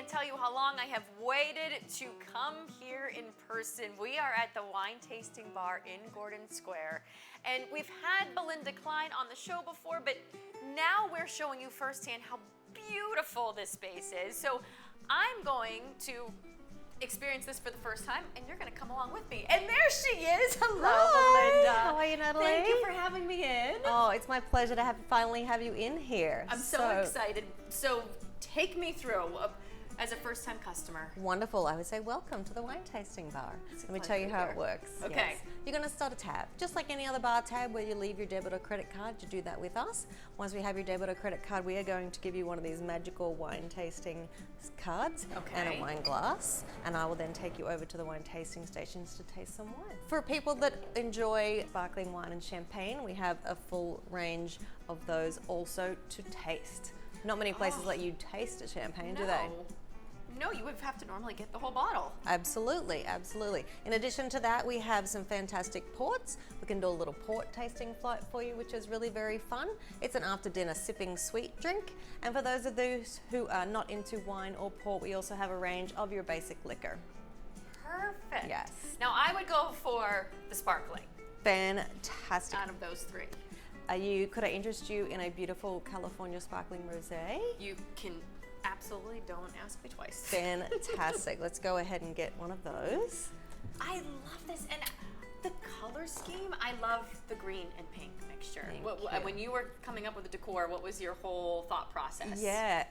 can't tell you how long I have waited to come here in person. We are at the Wyne Tasting Bar in Gordon Square, and we've had Belinda Klein on the show before, but now we're showing you firsthand how beautiful this space is. So I'm going to experience this for the first time, and you're going to come along with me. And there she is. Hello, Hi. Belinda. How are you, Natalie? Thank you for having me in. Oh, it's my pleasure to finally have you in here. I'm so excited. So take me through as a first-time customer. Wonderful. I would say welcome to the Wyne Tasting Bar. Let me tell you how it works. Okay. Yes. You're going to start a tab, just like any other bar tab where you leave your debit or credit card. You do that with us. Once we have your debit or credit card, we are going to give you one of these magical wine tasting cards and a wine glass, and I will then take you over to the wine tasting stations to taste some wine. For people that enjoy sparkling wine and champagne, we have a full range of those also to taste. Not many places let you taste a champagne, do they? No, you would have to normally get the whole bottle. Absolutely, absolutely. In addition to that, we have some fantastic ports. We can do a little port tasting flight for you, which is really very fun. It's an after dinner sipping sweet drink. And for those of those who are not into wine or port, we also have a range of your basic liquor. Perfect. Yes. Now I would go for the sparkling. Fantastic. Out of those three. Could I interest you in a beautiful California sparkling rosé? You can absolutely, don't ask me twice. Fantastic. Let's go ahead and get one of those. I love this, and the color scheme, I love the green and pink mixture. When you were coming up with the decor, what was your whole thought process? Yeah,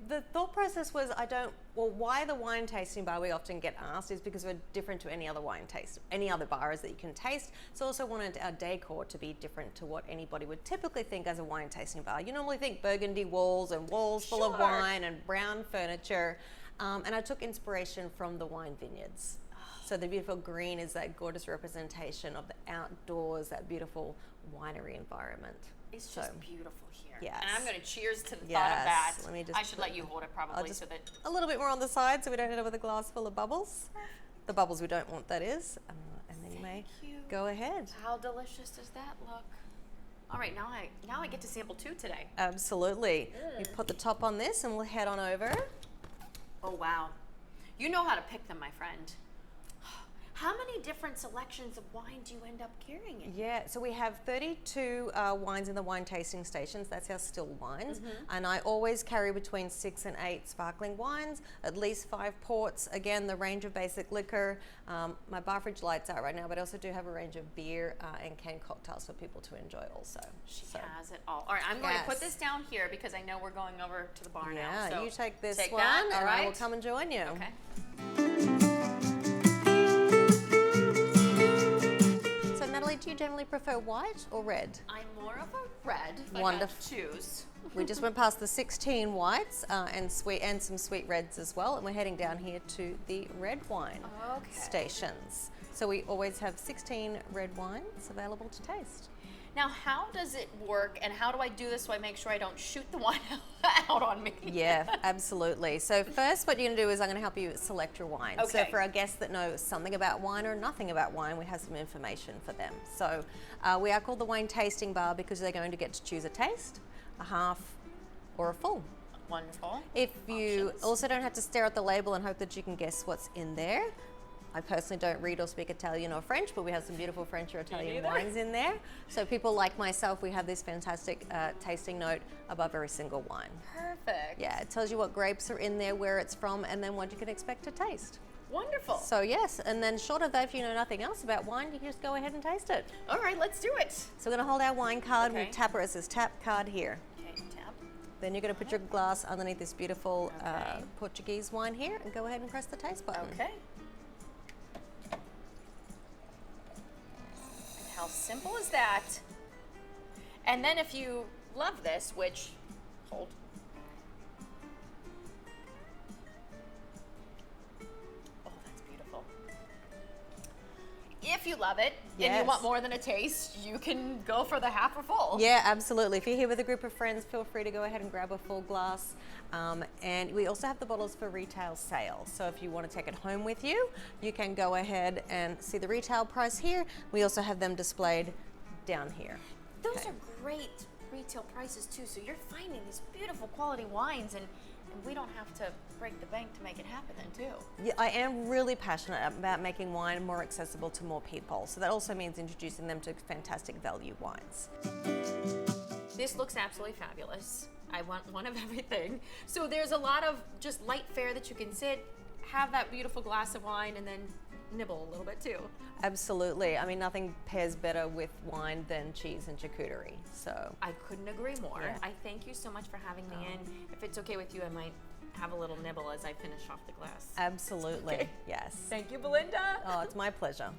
the thought process was why the Wyne Tasting Bar, we often get asked, is because we're different to any other any other bars that you can taste. So also wanted our decor to be different to what anybody would typically think as a wine tasting bar. You normally think burgundy walls and walls full of wine and brown furniture. And I took inspiration from the wine vineyards. So the beautiful green is that gorgeous representation of the outdoors, that beautiful winery environment. It's just beautiful here. Yes. And I'm going to cheers to the thought of that. Let me just I should let you hold it probably so that... A little bit more on the side so we don't end up with a glass full of bubbles. The bubbles we don't want, that is. And then you may go ahead. How delicious does that look? All right, now I get to sample two today. Absolutely. You put the top on this and we'll head on over. Oh, wow. You know how to pick them, my friend. How many different selections of wine do you end up carrying in? Yeah, so we have 32 wines in the wine tasting stations. That's our still wines. And I always carry between 6 and 8 sparkling wines, at least 5 ports. Again, the range of basic liquor. My bar fridge lights out right now, but I also do have a range of beer and canned cocktails for people to enjoy also. She has it all. All right, I'm going to put this down here because I know we're going over to the bar now. Yeah, you take this one that, and I will come and join you. Okay. Natalie, do you generally prefer white or red? I'm more of a red, if I had to choose. We just went past the 16 whites and some sweet reds as well, and we're heading down here to the red wine stations. So we always have 16 red wines available to taste. Now, how does it work, and how do I do this so I make sure I don't shoot the wine out on me? Yeah, absolutely. So first what you're going to do is I'm going to help you select your wine. Okay. So for our guests that know something about wine or nothing about wine, we have some information for them. So we are called the Wyne Tasting Bar because they're going to get to choose a taste, a half, or a full. Wonderful. If you also don't have to stare at the label and hope that you can guess what's in there. I personally don't read or speak Italian or French, but we have some beautiful French or Italian wines in there. So people like myself, we have this fantastic tasting note above every single wine. Perfect. Yeah, it tells you what grapes are in there, where it's from, and then what you can expect to taste. Wonderful. So yes, and then short of that, if you know nothing else about wine, you can just go ahead and taste it. All right, let's do it. So we're going to hold our wine card. We'll tap it. It says tap card here. Okay, tap. Then you're going to put your glass underneath this beautiful Portuguese wine here and go ahead and press the taste button. Okay. How simple is that? And then if you love this, which, hold. Oh, that's beautiful. If you love it and you want more than a taste, you can go for the half or full. Yeah, absolutely. If you're here with a group of friends, feel free to go ahead and grab a full glass. And we also have the bottles for retail sale. So if you want to take it home with you, you can go ahead and see the retail price here. We also have them displayed down here. Those are great retail prices too. So you're finding these beautiful quality wines, and And we don't have to break the bank to make it happen then too. Yeah, I am really passionate about making wine more accessible to more people. So that also means introducing them to fantastic value wines. This looks absolutely fabulous. I want one of everything. So there's a lot of just light fare that you can sit, have that beautiful glass of wine, and then nibble a little bit too. Absolutely. I mean, nothing pairs better with wine than cheese and charcuterie. So I couldn't agree more. Yeah. I thank you so much for having me in. If it's okay with you, I might have a little nibble as I finish off the glass. absolutely, Okay. yes. Thank you, Belinda. Oh, it's my pleasure.